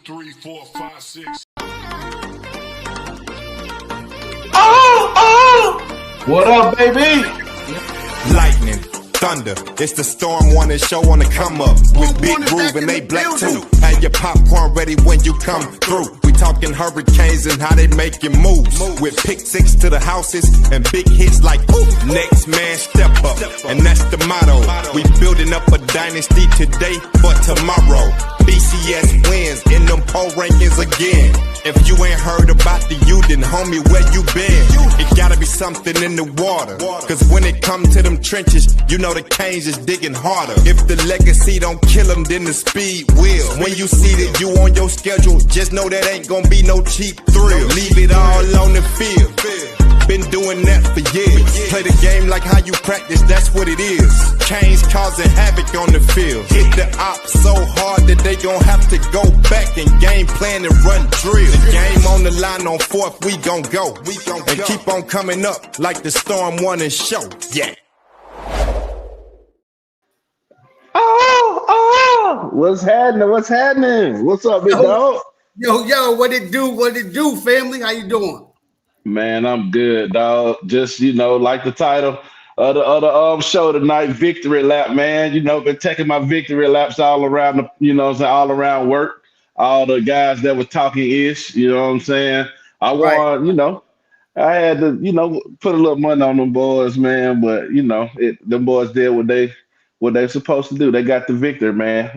3, 4, 5, 6. What up, baby? Lightning, thunder, it's the Storm Warning show on the come up with Big Groov and Ablakk too. Have your popcorn ready when you come through. We talking hurricanes and how they making moves with pick six to the houses and big hits like ooh. Next man step up, and that's the motto. We building up a dynasty today for tomorrow. BCS wins in them poll rankings again. If you ain't heard about the U, then homie, where you been? It gotta be something in the water, cause when it come to them trenches, you know the Canes is digging harder. If the legacy don't kill them, then the speed will. When you see that you on your schedule, just know that ain't gonna be no cheap thrill. Leave it all on the field. Been doing that for years. Play the game like how you practice, that's what it is. Canes causing havoc on the field. Hit the op so hard that they gon' have to go back and game plan and run drill. The game on the line on fourth, we gon' go. And keep on coming up like the Storm Warning show. Yeah. What's happening? What's happening? What's up, big dog? Yo, what it do, family? How you doing? Man, I'm good, dog. Just, like the title of the show tonight, victory lap, man. Been taking my victory laps all around all around work. All the guys that were talking ish, you know what I'm saying? I won, I had to, put a little money on them boys, man. But them boys did what they supposed to do. They got the victory, man.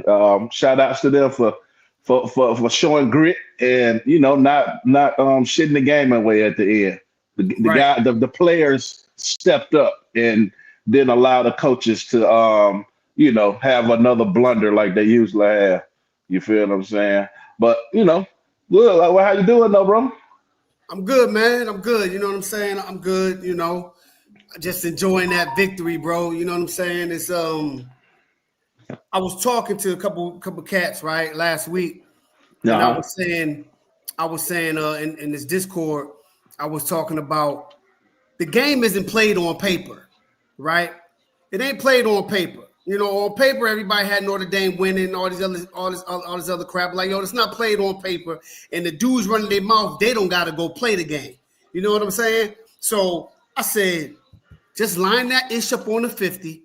Shout outs to them for showing grit and not shitting the game away at the end. The players stepped up and didn't allow the coaches to have another blunder like they usually have. You feel what I'm saying? But good. How you doing though, bro? I'm good, man. I'm good. You know what I'm saying? I'm good. Just enjoying that victory, bro. You know what I'm saying? It's I was talking to a couple cats right last week, and I was saying in this Discord, I was talking about the game isn't played on paper, right? It ain't played on paper. On paper, everybody had Notre Dame winning, all this other crap. Like, it's not played on paper, and the dudes running their mouth, they don't got to go play the game. You know what I'm saying? So I said, just line that ish up on the 50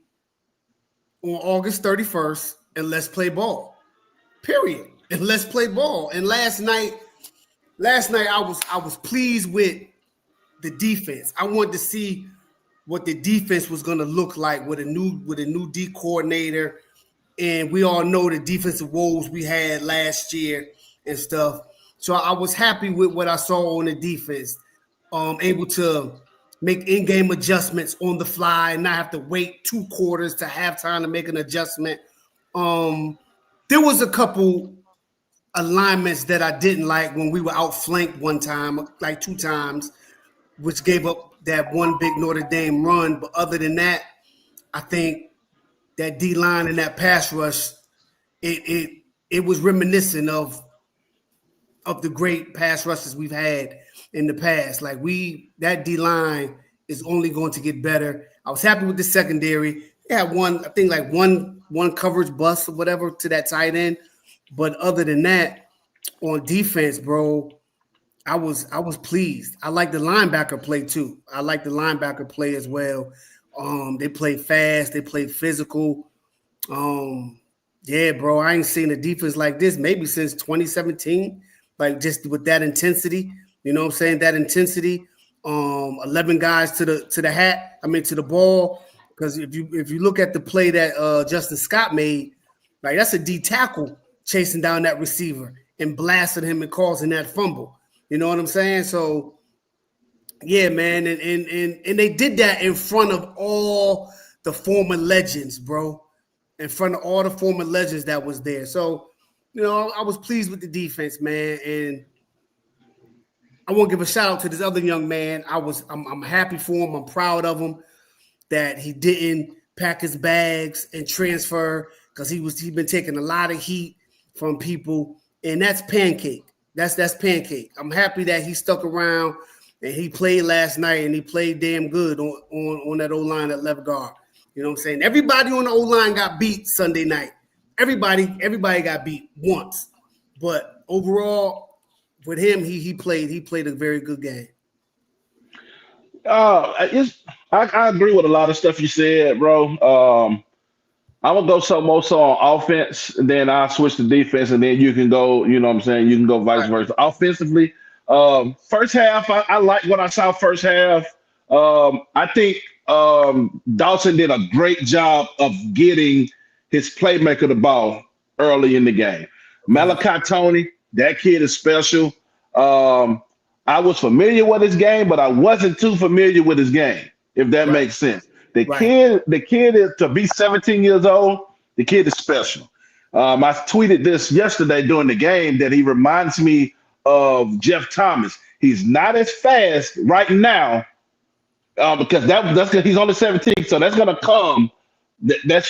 on August 31st, and let's play ball. Period. And let's play ball. And last night I was pleased with the defense. I wanted to see what the defense was going to look like with a new D coordinator. And we all know the defensive woes we had last year and stuff. So I was happy with what I saw on the defense. Able to make in-game adjustments on the fly and not have to wait 2 quarters to halftime to make an adjustment. There was a couple alignments that I didn't like when we were outflanked one time, like 2 times, which gave up that one big Notre Dame run. But other than that, I think that D-line and that pass rush, it was reminiscent of the great pass rushes we've had in the past. Like that D-line is only going to get better. I was happy with the secondary. They had one coverage bust or whatever to that tight end. But other than that, on defense, bro, I was pleased. I like the linebacker play too. I like the linebacker play as well. They played fast. They played physical. Yeah, bro, I ain't seen a defense like this maybe since 2017. Like just with that intensity, you know what I'm saying? That intensity. 11 guys to the ball. Because if you look at the play that Justin Scott made, like that's a D tackle chasing down that receiver and blasting him and causing that fumble. You know what I'm saying? So yeah, man, and they did that in front of all the former legends, bro. In front of all the former legends that was there. So, I was pleased with the defense, man. And I want to give a shout out to this other young man. I'm happy for him. I'm proud of him that he didn't pack his bags and transfer because he'd been taking a lot of heat from people, and that's Pancake. That's Pancake. I'm happy that he stuck around and he played last night and he played damn good on that O-line at left guard. You know what I'm saying? Everybody on the O-line got beat Sunday night. Everybody got beat once. But overall, with him, he played a very good game. I agree with a lot of stuff you said, bro. I'm gonna go so on offense, and then I'll switch to defense, and then you can go. You know what I'm saying? You can go vice versa. Offensively, first half, I like what I saw first half. I think Dawson did a great job of getting his playmaker the ball early in the game. Malachi Tony, that kid is special. I was familiar with his game, but I wasn't too familiar with his game, if that makes sense. The kid is to be 17 years old. The kid is special. I tweeted this yesterday during the game that he reminds me of Jeff Thomas. He's not as fast right now because that's he's only 17, so that's gonna come.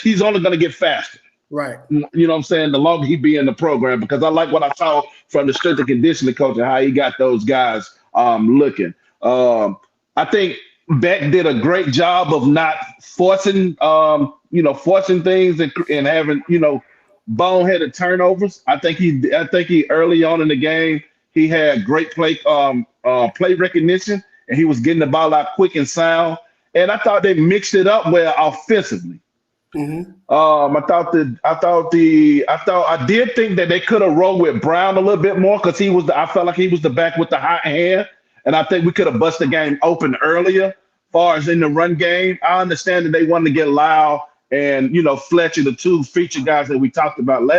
He's only gonna get faster. Right. You know what I'm saying? The longer he be in the program, because I like what I saw from the strength and conditioning coach and how he got those guys looking. I think Beck did a great job of not forcing things and having, boneheaded turnovers. I think he early on in the game, he had great play recognition, and he was getting the ball out quick and sound. And I thought they mixed it up well offensively. Mm-hmm. I did think that they could have rolled with Brown a little bit more because I felt like he was the back with the hot hand, and I think we could have busted the game open earlier. As far as in the run game, I understand that they wanted to get Lyle and Fletcher, the two feature guys that we talked about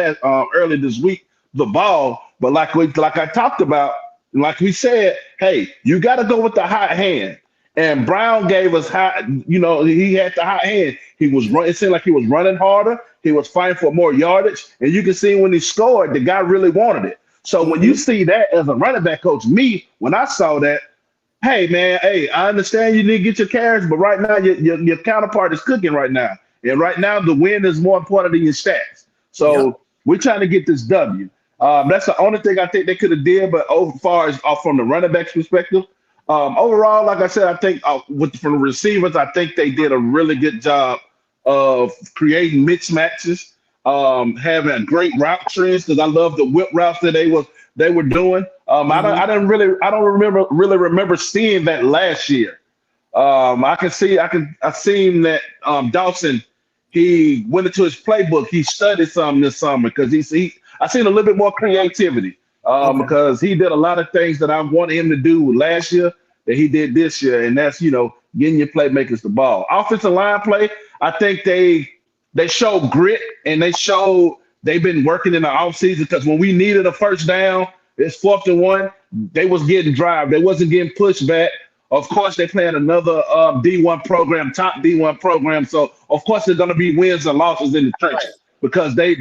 earlier this week, the ball. But like I talked about, like we said, hey, you got to go with the hot hand. And Brown gave us hot, he had the hot hand. He was running. It seemed like he was running harder. He was fighting for more yardage. And you can see when he scored, the guy really wanted it. So when you see that as a running back coach, when I saw that, hey, man, I understand you need to get your carries, but right now your counterpart is cooking right now. And right now the win is more important than your stats. So we're trying to get this W. That's the only thing I think they could have did. But as far as from the running back's perspective, overall, like I said, I think from the receivers, I think they did a really good job of creating mismatches, having great route trends, because I love the whip routes that they were doing. I don't really remember seeing that last year. I seen that Dawson, he went into his playbook. He studied something this summer because I seen a little bit more creativity. Because he did a lot of things that I wanted him to do last year that he did this year, and that's getting your playmakers the ball. Offensive line play, I think they showed grit, and they've been working in the offseason, because when we needed a first down, it's 4th and 1, they was getting drive. They wasn't getting pushed back. Of course, they playing another D1 program, top D1 program, so of course there's going to be wins and losses in the trenches because they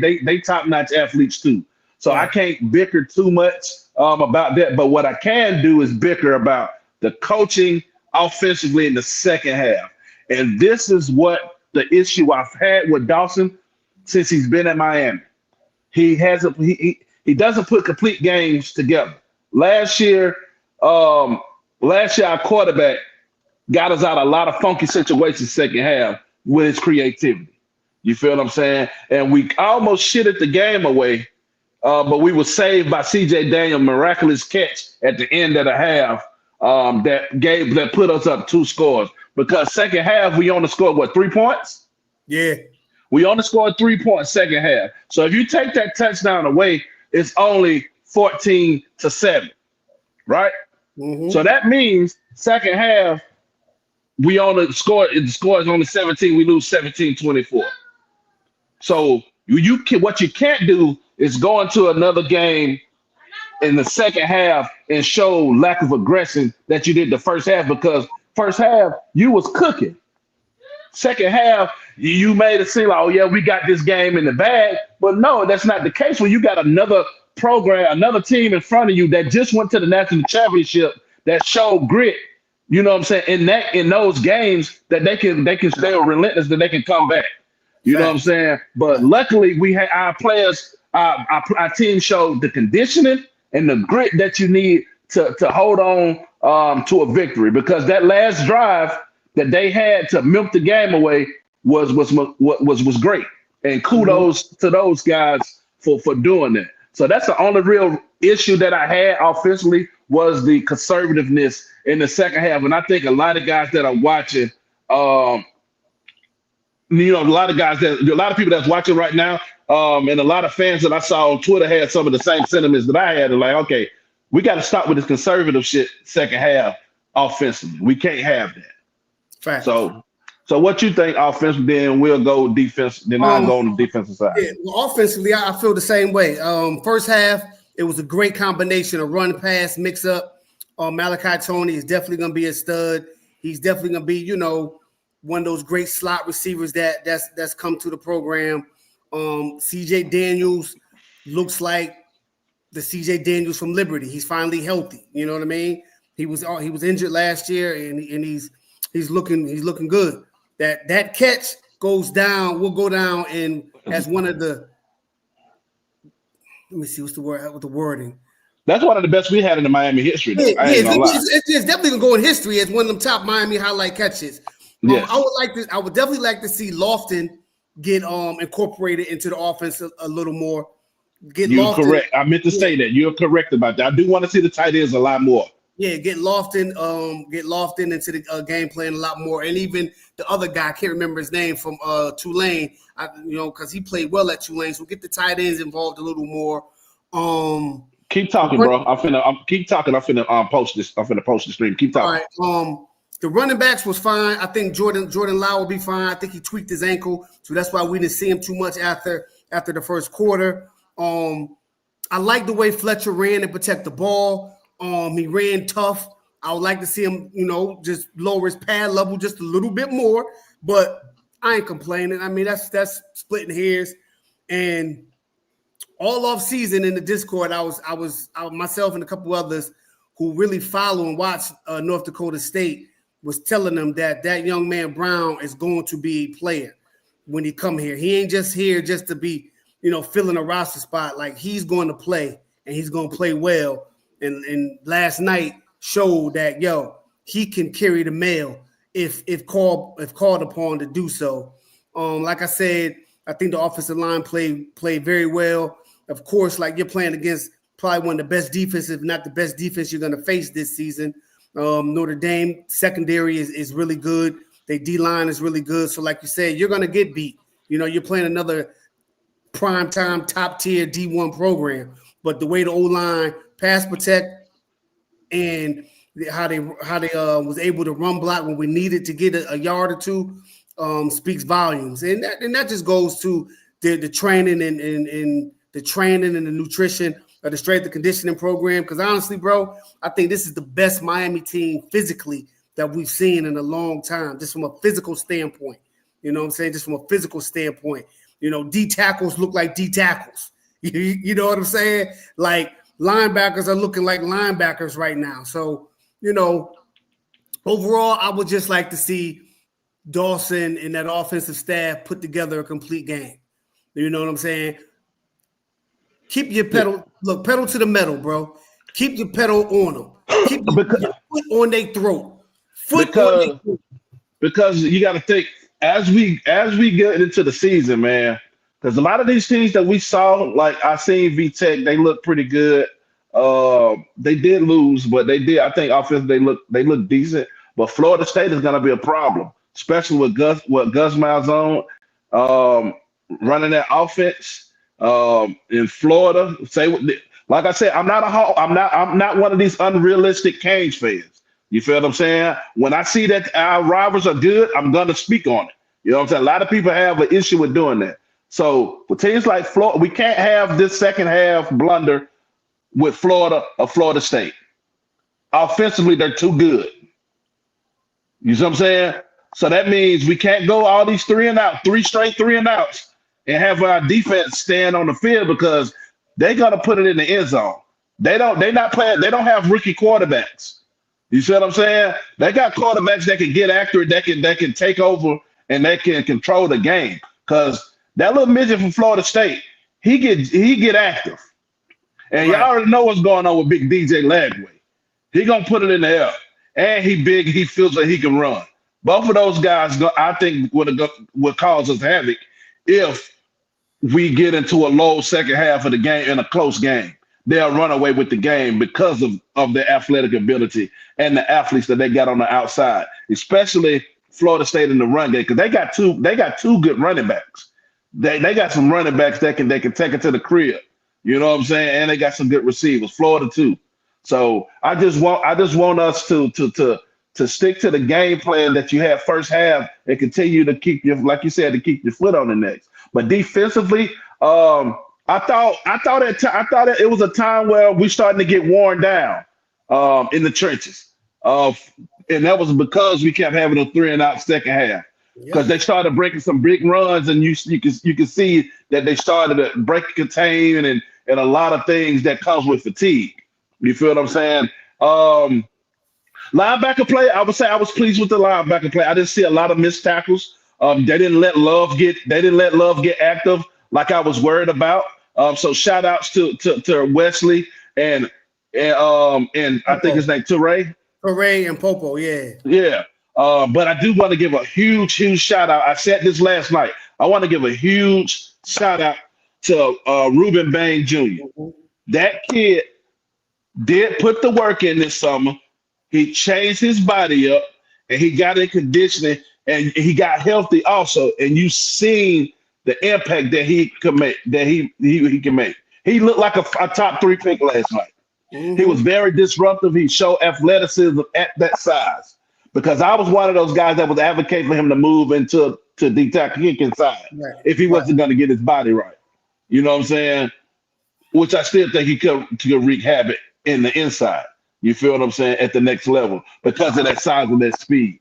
top-notch athletes too. So I can't bicker too much about that. But what I can do is bicker about the coaching offensively in the second half. And this is what the issue I've had with Dawson since he's been at Miami. He doesn't put complete games together. Last year, our quarterback got us out a lot of funky situations second half with his creativity. You feel what I'm saying? And we almost shitted the game away. But we were saved by C.J. Daniels' miraculous catch at the end of the half that put us up 2 scores. Because second half, we only scored, 3 points? Yeah. We only scored 3 points second half. So if you take that touchdown away, it's only 14-7, right? Mm-hmm. So that means second half, we only scored, the score is only 17, we lose 17-24. So what you can't do is go into another game in the second half and show lack of aggression that you did the first half, because first half you was cooking. Second half, you made it seem like, oh yeah, we got this game in the bag. But no, that's not the case when you got another program, another team in front of you that just went to the national championship that showed grit. You know what I'm saying? In those games that they can stay relentless, that they can come back. You know what I'm saying? But luckily we had our players. Our team showed the conditioning and the grit that you need to hold on to a victory, because that last drive that they had to milk the game away was great, and kudos to those guys for doing that. So that's the only real issue that I had offensively was the conservativeness in the second half. And I think a lot of guys that are watching, um, a lot of guys that a lot of people that's watching right now, and a lot of fans that I saw on Twitter had some of the same sentiments that I had. And like, okay, we got to stop with this conservative shit second half offensively. We can't have that. Fact. So what you think offensively? Then we'll go defense. Then I'll go on the defensive side. Yeah, well, offensively, I feel the same way. First half, it was a great combination of run, pass, mix up. Malachi Tony is definitely going to be a stud. He's definitely going to be, one of those great slot receivers that's come to the program. CJ Daniels looks like the CJ Daniels from Liberty. He's finally healthy. You know what I mean? He was injured last year, and he's looking good. That catch will go down and as one of the. Let me see what's the word with the wording. That's one of the best we had in the Miami history. It's definitely gonna go in history as one of them top Miami highlight catches. Yes. I would definitely like to see Lofton get incorporated into the offense a little more. You're correct. I meant to say that. You're correct about that. I do want to see the tight ends a lot more. Yeah, get Lofton into the game plan a lot more, and even the other guy, I can't remember his name, from Tulane. Because he played well at Tulane. So get the tight ends involved a little more. Keep talking, bro. Keep talking. I'm finna post this. I'm finna post the stream. Keep talking. All right. The running backs was fine. I think Jordan Lau will be fine. I think he tweaked his ankle, so that's why we didn't see him too much after the first quarter. I like the way Fletcher ran and protect the ball. He ran tough. I would like to see him, just lower his pad level just a little bit more. But I ain't complaining. I mean, that's splitting hairs. And all off season in the Discord, I was myself and a couple others who really follow and watch North Dakota State was telling them that young man Brown is going to be a player when he come here. He ain't just here just to be, filling a roster spot. Like, he's going to play, and he's going to play well. And last night showed that, he can carry the mail if called upon to do so. Like I said, I think the offensive line played very well. Of course, like, you're playing against probably one of the best defenses, if not the best defense you're going to face this season. Notre Dame secondary is really good. Their D-line is really good. So like you said, you're going to get beat. You're playing another primetime top-tier D1 program. But the way the O-line pass protect and how they was able to run block when we needed to get a yard or two speaks volumes. And that just goes to the training and the training and the nutrition of the strength and conditioning program. Because honestly, bro, I think this is the best Miami team physically that we've seen in a long time, just from a physical standpoint. You know what I'm saying? Just from a physical standpoint. D tackles look like D tackles. You know what I'm saying? Like, linebackers are looking like linebackers right now. So, overall, I would just like to see Dawson and that offensive staff put together a complete game. You know what I'm saying? Keep your pedal to the metal, bro. Keep your pedal on them. Keep your foot on their throat. Because you got to think, as we get into the season, man, because a lot of these teams that we saw, like I seen VTech, they look pretty good. They did lose, but they did. I think offensively they look decent. But Florida State is going to be a problem, especially with Gus Malzahn running that offense in Florida. Like I said, I'm not one of these unrealistic Canes fans. You feel what I'm saying? When I see that our rivals are good, I'm going to speak on it. You know what I'm saying? A lot of people have an issue with doing that. So with teams like Florida, we can't have this second half blunder with Florida or Florida State. Offensively, they're too good. You see what I'm saying? So that means we can't go all these three straight 3 and outs, and have our defense stand on the field because they're gonna put it in the end zone. They're not playing, they don't have rookie quarterbacks. You see what I'm saying? They got quarterbacks that can get accurate, that can take over, and they can control the game. Because that little midget from Florida State, he get active. And y'all already know what's going on with Big DJ Lagway. He gonna put it in the air. And he big, he feels like he can run. Both of those guys, I think, would cause us havoc if we get into a low second half of the game in a close game, they'll run away with the game because of their athletic ability and the athletes that they got on the outside, especially Florida State in the run game, because they got two good running backs. They got some running backs that can take it to the crib. You know what I'm saying? And they got some good receivers. Florida too. So I just want us to stick to the game plan that you had first half and continue to keep your, like you said, to keep your foot on the neck. But defensively, I thought it was a time where we starting to get worn down in the trenches. And that was because we kept having a 3-and-out second half. Because they started breaking some big runs, and you can see that they started to break contain and a lot of things that comes with fatigue. You feel what I'm saying? Linebacker play, I would say I was pleased with the linebacker play. I didn't see a lot of missed tackles. They didn't let Love get active like I was worried about. So shout outs to Wesley and I think his name Toure and Popo, yeah. Yeah. But I do want to give a huge shout out. I said this last night. I want to give a huge shout out to Ruben Bain Jr. That kid did put the work in this summer. He changed his body up and he got in conditioning and he got healthy also. And you seen the impact that he could make, that he can make. He looked like a top 3 pick last night. He was very disruptive. He showed athleticism at that size. Because I was one of those guys that was advocating for him to move into deep tackle kick inside if he wasn't going to get his body right. You know what I'm saying? Which I still think he could wreak havoc in the inside. You feel what I'm saying? At the next level because of that size and that speed.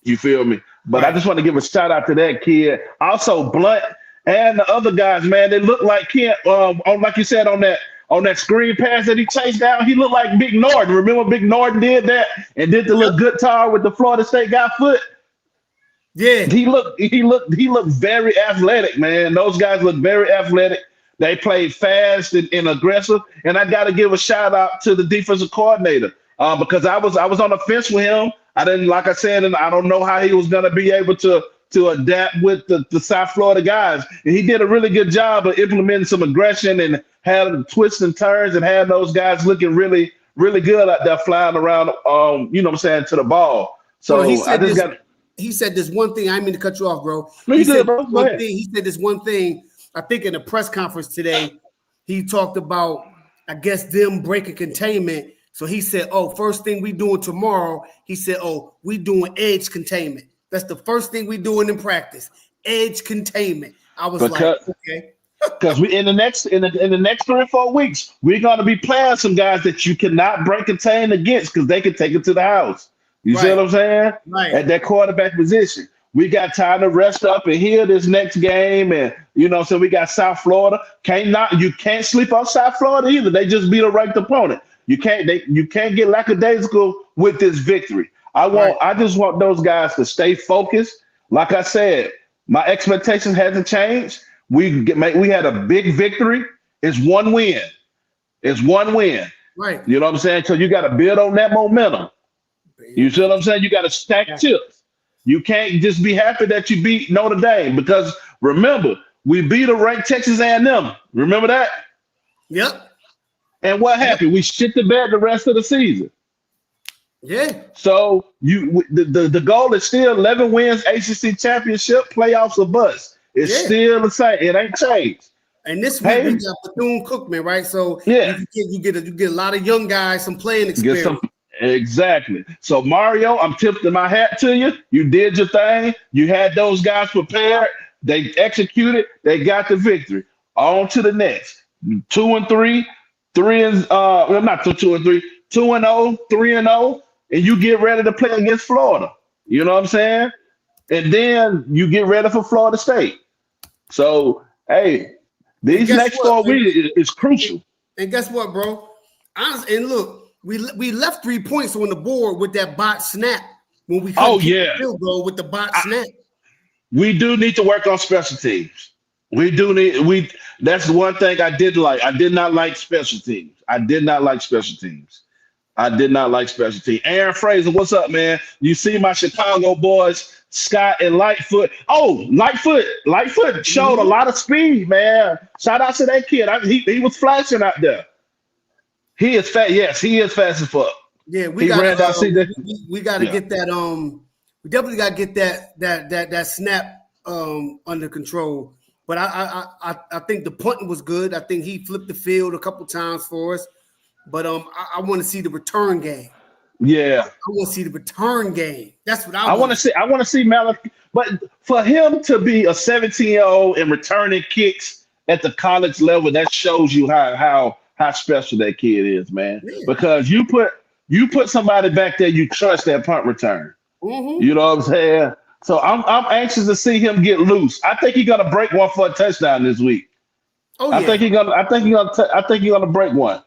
You feel me? But I just want to give a shout out to that kid. Also, Blunt and the other guys, man, they look like Kent. Like you said on that screen pass that he chased down, he looked like Big Norton. Remember Big Norton did that and did the little guitar with the Florida State guy foot? Yeah. He looked very athletic, man. Those guys look very athletic. They played fast and aggressive. And I got to give a shout out to the defensive coordinator because I was on the fence with him. I didn't, like I said, and I don't know how he was going to be able to adapt with the South Florida guys. And he did a really good job of implementing some aggression and had twists and turns and had those guys looking really, really good out there flying around, you know what I'm saying, to the ball. So he said this one thing. I didn't mean to cut you off, bro. He said this one thing. I think in the press conference today, he talked about, I guess, them breaking containment. So he said, first thing we doing tomorrow, he said, we doing edge containment. That's the first thing we doing in practice, edge containment. I was like, okay. Because we in the next 3 or 4 weeks, we're gonna be playing some guys that you cannot break contain against because they can take it to the house. You see what I'm saying? Right. At that quarterback position. We got time to rest up and heal this next game. And so we got South Florida. You can't sleep on South Florida either. They just beat a ranked opponent. You can't get lackadaisical with this victory. I just want those guys to stay focused. Like I said, my expectations hasn't changed. We had a big victory. It's one win. Right. You know what I'm saying? So you got to build on that momentum. You see what I'm saying? You got to stack chips. You can't just be happy that you beat Notre Dame because remember, we beat a ranked Texas A&M. Remember that? Yep. And what happened? We shit the bed the rest of the season. Yeah. So the goal is still 11 wins, ACC championship, playoffs or bust. It's still the same. It ain't changed. And this week we got Bethune-Cookman, right? So you get a lot of young guys, some playing experience. Exactly. So Mario, I'm tipping my hat to you. You did your thing. You had those guys prepared. They executed. They got the victory. On to the next. 2-3, 2-0, 3-0, and you get ready to play against Florida. You know what I'm saying? And then you get ready for Florida State. So, hey, these next 4 weeks is crucial. And guess what, bro? And look, we left 3 points on the board with that bot snap when we field goal with the bot snap. We do need to work on special teams. That's the one thing I did like. I did not like special teams. I did not like special team. Aaron Fraser, what's up, man? You see my Chicago boys, Scott and Lightfoot. Oh, Lightfoot showed a lot of speed, man. Shout out to that kid. He was flashing out there. He is fast. Yes, he is fast as fuck. Yeah, we got to get that. We definitely got to get that snap under control. But I think the punting was good. I think he flipped the field a couple times for us. But I want to see the return game. Yeah, I want to see the return game. That's what I want to see. I want to see Malak. But for him to be a 17-year-old and returning kicks at the college level, that shows you how special that kid is, man. Yeah. Because you put somebody back there, you trust that punt return. Mm-hmm. You know what I'm saying? So I'm anxious to see him get loose. I think he's gonna break one for a touchdown this week. Oh, yeah. I think he's gonna break one.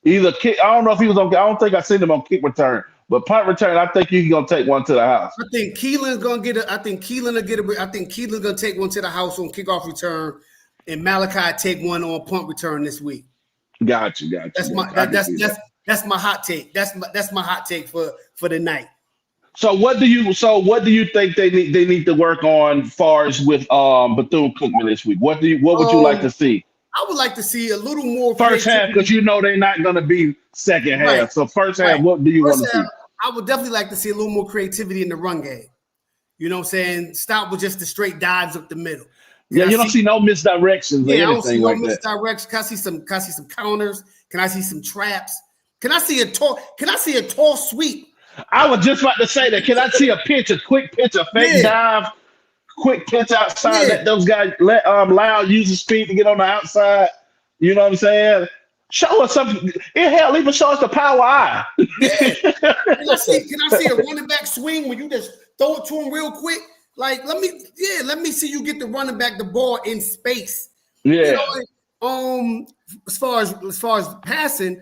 Either kick. I don't know if he was on. I don't think I seen him on kick return, but punt return. I think he's gonna take one to the house. I think Keelan's gonna get it. I think Keelan will get it. I think Keelan's gonna take one to the house on kickoff return, and Malachi take one on punt return this week. Gotcha. That's my hot take. That's my hot take for the night. So what do you think they need to work on far as with Bethune-Cookman this week? What would you like to see? I would like to see a little more first half, because they're not going to be second half. Right. So first half, what do you want to see? I would definitely like to see a little more creativity in the run game. You know what I'm saying? Stop with just the straight dives up the middle. You don't see no misdirections or anything like that. Misdirections. Can I see some counters? Can I see some traps? Can I see a tall sweep? I was just about to say that. Can I see a quick pitch, a fake dive, quick pitch outside? Let those guys allow use the speed to get on the outside. You know what I'm saying? Show us something. Hell, even show us the power eye. Yeah. Can I see a running back swing when you just throw it to him real quick? Like, let me see you get the running back the ball in space. Yeah. You know, as far as passing,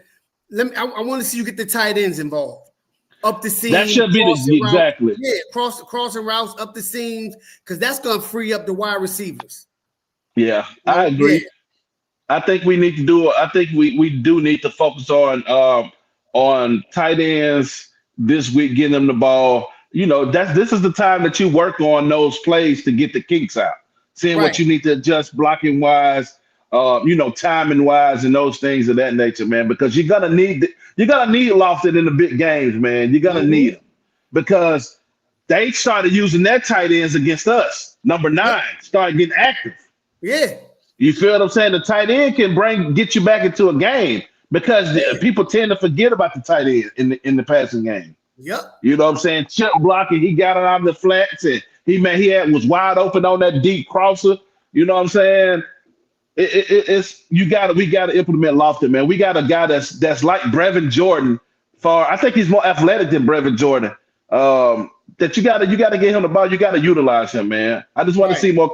I want to see you get the tight ends involved. Up the seam. That should be exactly. Yeah, crossing routes up the seams, because that's gonna free up the wide receivers. Yeah, I agree. Yeah. I think we need to do. I think we do need to focus on tight ends this week, getting them the ball. You know, this is the time that you work on those plays to get the kinks out, seeing what you need to adjust blocking wise, timing wise, and those things of that nature, man. Because you're gonna need Lofton in the big games, man. You're gonna need them, because they started using their tight ends against us. Number 9 started getting active. Yeah, you feel what I'm saying? The tight end can get you back into a game, because people tend to forget about the tight end in the passing game. Yep. You know what I'm saying? Chip blocking, he got it out of the flats, and he was wide open on that deep crosser. You know what I'm saying? We got to implement Lofton, man. We got a guy that's like Brevin Jordan. I think he's more athletic than Brevin Jordan. That you got to get him the ball. You got to utilize him, man. I just want to see more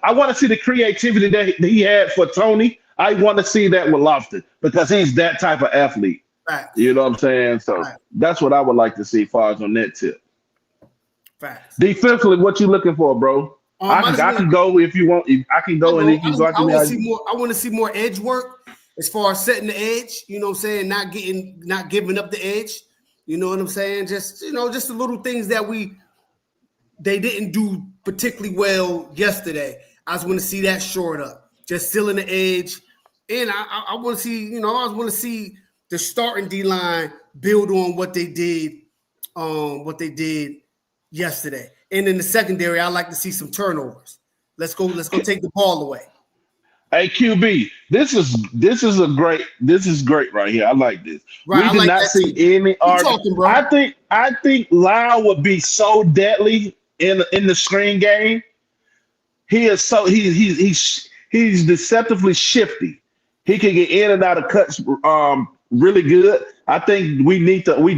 I want to see the creativity that he had for Tony. I want to see that with Lofton, because he's that type of athlete. Facts. You know what I'm saying? So that's what I would like to see, far as on that tip. Facts. Defensively, what you looking for, bro? I can go if you want. I can go, and if you want I want to see more edge work as far as setting the edge. You know what I'm saying? Not giving up the edge. You know what I'm saying? Just the little things that they didn't do particularly well yesterday. I just want to see that shored up, just sealing the edge, and I want to see. I want to see the starting D line build on what they did yesterday. And in the secondary, I like to see some turnovers. Let's go take the ball away. Hey, QB, this is great right here. I like this. Right, we did not see any argument. I think Lyle would be so deadly in the screen game. He is so he's deceptively shifty. He can get in and out of cuts really good. I think we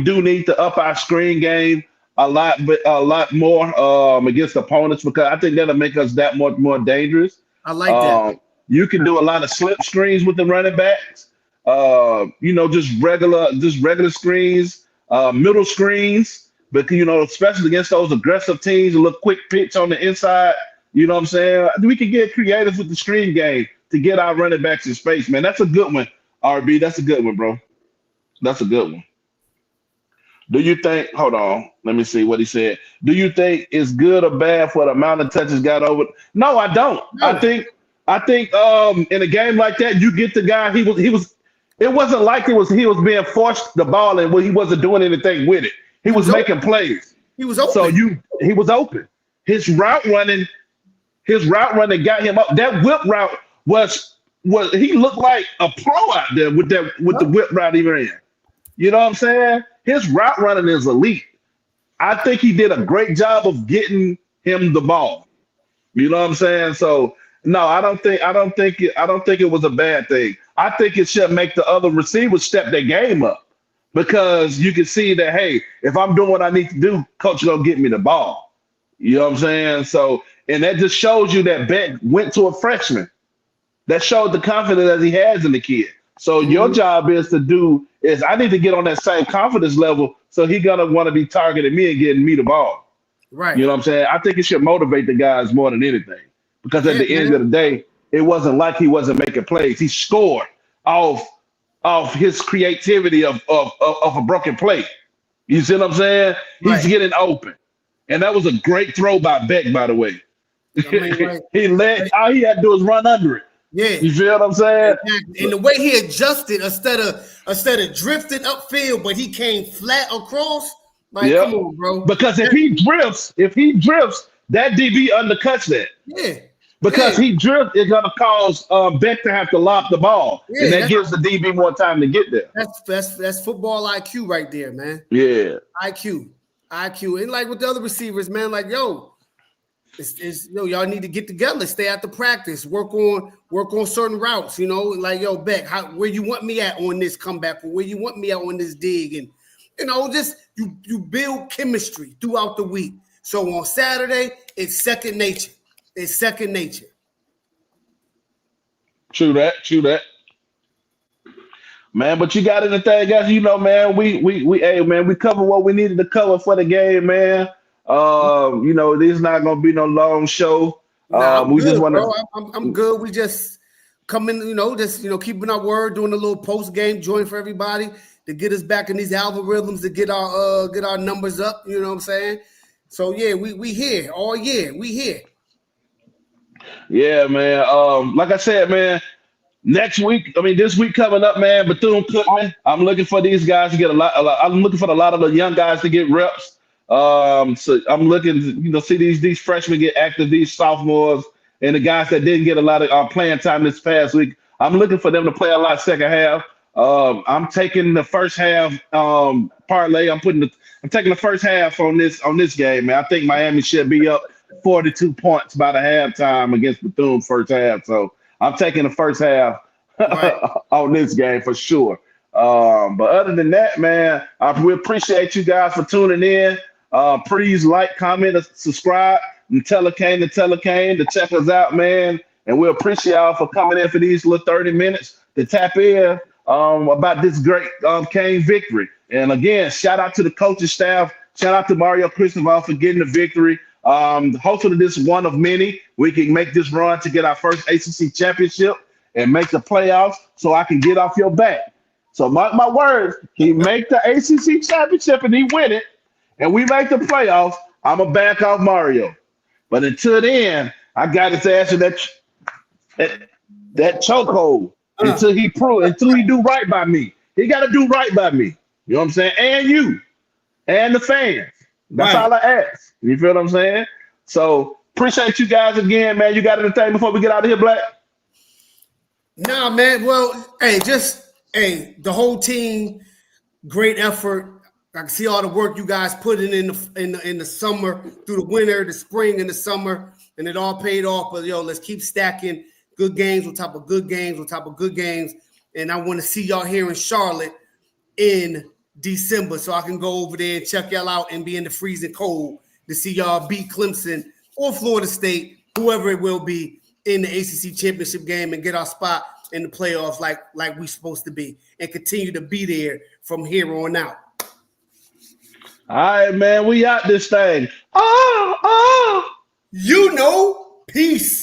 do need to up our screen game a lot more against opponents, because I think that'll make us that much more dangerous. I like that. You can do a lot of slip screens with the running backs. Just regular screens, middle screens, but especially against those aggressive teams, a little quick pitch on the inside. You know what I'm saying? We can get creative with the screen game to get our running backs in space, man. That's a good one, RB. That's a good one, bro. That's a good one. Do you think? Hold on, let me see what he said. Do you think it's good or bad for the amount of touches got over? No, I don't. No. I think in a game like that, you get the guy. He was. It wasn't like he was being forced the ball and he wasn't doing anything with it. He was making plays. He was open. So he was open. His route running got him up. That whip route was he looked like a pro out there with the whip route he ran. You know what I'm saying? His route running is elite. I think he did a great job of getting him the ball. You know what I'm saying? So no, I don't think it was a bad thing. I think it should make the other receivers step their game up because you can see that, hey, if I'm doing what I need to do, coach is gonna get me the ball. You know what I'm saying? So, and that just shows you that Beck went to a freshman. That showed the confidence that he has in the kid. So your job is I need to get on that same confidence level. So he gonna want to be targeting me and getting me the ball. Right. You know what I'm saying? I think it should motivate the guys more than anything. Because at the end of the day, it wasn't like he wasn't making plays. He scored off his creativity of a broken play. You see what I'm saying? Right. He's getting open. And that was a great throw by Beck, by the way. I mean, right. All he had to do was run under it. Yeah. You feel what I'm saying? And the way he adjusted instead of drifting upfield, but he came flat across. Like, come on, bro. Because if he drifts, that DB undercuts that. Yeah. Because he drifts, it's gonna cause Beck to have to lob the ball, and that gives the DB more time to get there. That's football IQ right there, man. Yeah, IQ, and like with the other receivers, man. Like, y'all need to get together, stay after practice, work on certain routes. You know, like Beck, where you want me at on this comeback, or where you want me at on this dig, and just you build chemistry throughout the week. So on Saturday, it's second nature. It's second nature. True that. Man, but you got anything, guys? Man, we covered what we needed to cover for the game, man. This is not gonna be no long show. I'm good. We just coming, keeping our word, doing a little post game joint for everybody to get us back in these algorithms to get our numbers up. You know what I'm saying? So yeah, we here all year. We here. Yeah, man. Like I said, man, this week coming up, man, Bethune-Cookman. I'm looking for these guys to get a lot. I'm looking for a lot of the young guys to get reps. So I'm looking to, see these freshmen get active, these sophomores, and the guys that didn't get a lot of playing time this past week. I'm looking for them to play a lot second half. I'm taking the first half parlay. I'm taking the first half on this game, man. I think Miami should be up 42 points by the halftime against Bethune first half. So I'm taking the first half on this game for sure. But other than that, man, we appreciate you guys for tuning in. Please like, comment, subscribe, and tell a cane to check us out, man. And we appreciate y'all for coming in for these little 30 minutes to tap in about this great Cane victory. And again, shout out to the coaching staff. Shout out to Mario Cristobal for getting the victory. Hopefully this is one of many. We can make this run to get our first ACC championship and make the playoffs so I can get off your back. So mark my words, he make the ACC championship and he win it, and we make the playoffs, I'm going to back off Mario. But until then, I got his ass in that chokehold until he do right by me. He got to do right by me. You know what I'm saying? And you and the fans. That's all I ask. You feel what I'm saying? So appreciate you guys again, man. You got anything before we get out of here, Black? Nah, man. Well, the whole team, great effort. I can see all the work you guys put in the summer, through the winter, the spring, and the summer, and it all paid off. But let's keep stacking good games on top of good games on top of good games. And I want to see y'all here in Charlotte in December, so I can go over there and check y'all out and be in the freezing cold to see y'all beat Clemson or Florida State, whoever it will be, in the ACC championship game and get our spot in the playoffs like we supposed to be, and continue to be there from here on out. All right, man, we out this thing. Peace.